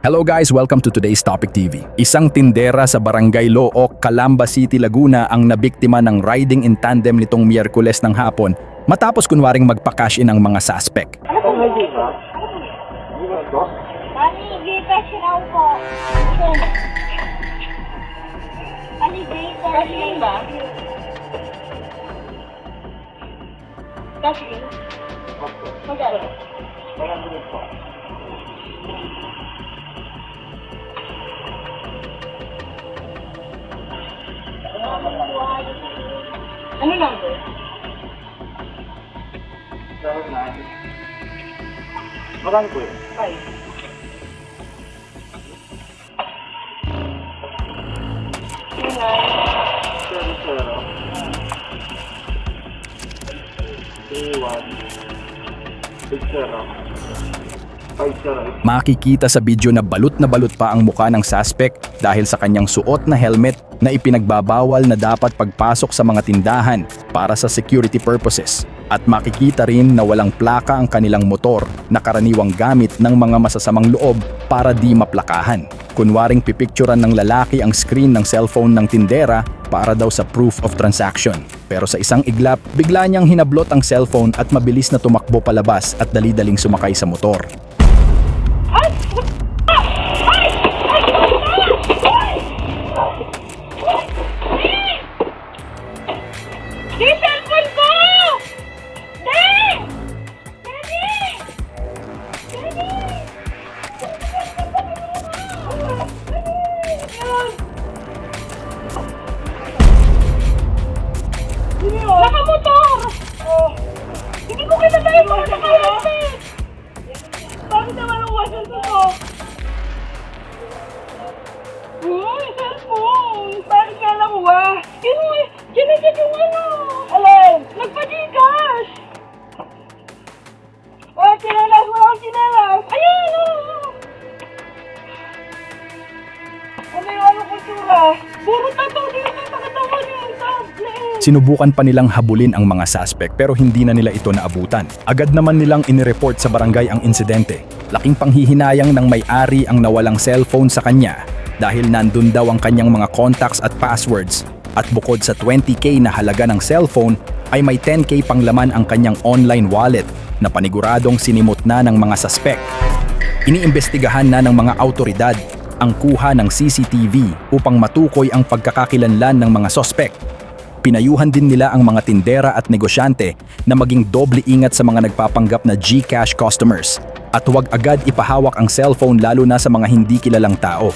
Hello guys, welcome to today's Topic TV. Isang tindera sa Barangay Looc, Calamba City, Laguna ang nabiktima ng riding in tandem nitong Miyerkules ng hapon matapos kunwaring magpa-cash in ang mga suspect. Gcash raw po. Alligator. Cash in ba? Cash in? Magkano? po. Ano number? 79. Magkano po yun? 5. Makikita sa video na balot pa ang muka ng suspect dahil sa kanyang suot na helmet na ipinagbabawal na dapat pagpasok sa mga tindahan para sa security purposes. At makikita rin na walang plaka ang kanilang motor na karaniwang gamit ng mga masasamang loob para di maplakahan. Kunwaring pipicturan ng lalaki ang screen ng cellphone ng tindera para daw sa proof of transaction. Pero sa isang iglap, bigla niyang hinablot ang cellphone at mabilis na tumakbo palabas at dali-daling sumakay sa motor. Di cellphone ko! Di! Daddy! Daddy! Nakamotor! Hindi ko kinatay mo naka-helmet! Bakit naman ang wasan ko? Uy, cellphone! Bakit nga nakuha? Ginagyan yung ano! Alin? Nagpa-Gcash! Oh, tinalas mo ako, tinalas! Ayun! Ano yung ano kultura? Puro tato dito sa katawan yung tablet! Sinubukan pa nilang habulin ang mga suspect pero hindi na nila ito naabutan. Agad naman nilang inireport sa barangay ang insidente. Laking panghihinayang ng may-ari ang nawalang cellphone sa kanya dahil nandun daw ang kanyang mga contacts at passwords. At bukod sa 20k na halaga ng cellphone, ay may 10k pang laman ang kanyang online wallet na paniguradong sinimot na ng mga suspect. Iniimbestigahan na ng mga autoridad ang kuha ng CCTV upang matukoy ang pagkakakilanlan ng mga suspect. Pinayuhan din nila ang mga tindera at negosyante na maging doble ingat sa mga nagpapanggap na Gcash customers at huwag agad ipahawak ang cellphone lalo na sa mga hindi kilalang tao.